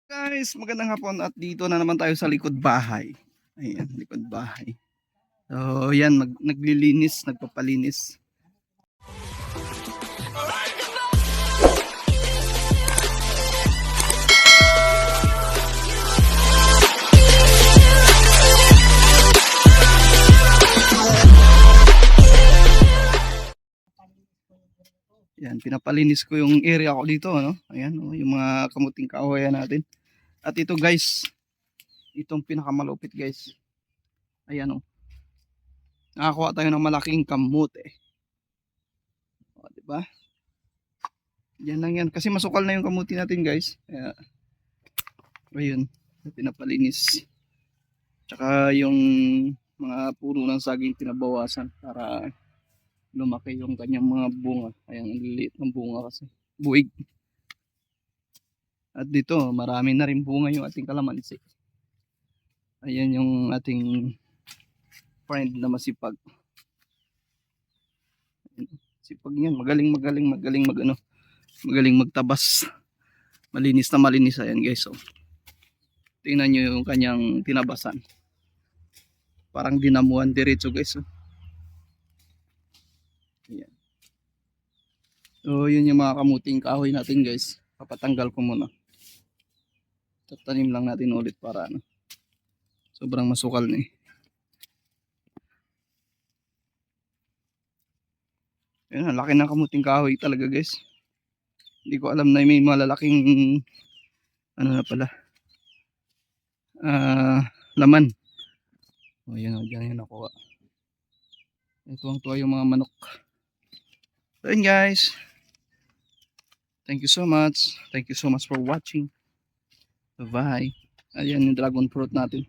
Guys, magandang hapon at dito na naman tayo sa likod bahay. Ayan, likod bahay. So, yan, naglilinis, nagpapalinis. Yan, pinapalinis ko yung area ko dito, ano? Ayan, oh, yung mga kamuting kahoy natin. At ito guys, itong pinakamalupit guys. Ayan, oh. Nakakuha tayo ng malaking kamote. O, diba? Yan lang yan. Kasi masukal na yung kamuti natin guys. Kaya, ayun, pinapalinis. Tsaka yung mga puno ng saging pinabawasan para lumaki yung kanyang mga bunga. Ayan, ang liliit ng bunga kasi. Buig. At dito, marami na rin bunga yung ating kalamansi. Ayan yung ating friend na masipag. Sipag niyan, magaling magtabas. Malinis na malinis. Ayan guys, so tingnan nyo yung kanyang tinabasan. Parang dinamuhan diretso guys. Ayan. So yun yung mga kamuting kahoy natin guys. Papatanggal ko muna. Tatanim lang natin ulit para ano. Sobrang masukal na eh. Ayan, ang laki ng kamuting kahoy talaga guys. Hindi ko alam na may malalaking ano na pala. Laman. O yan o, dyan yun nakuha. Tuwang-tuwa yung mga manok. So yun guys. Thank you so much. Thank you so much for watching. Bye. Ayan yung dragon fruit natin.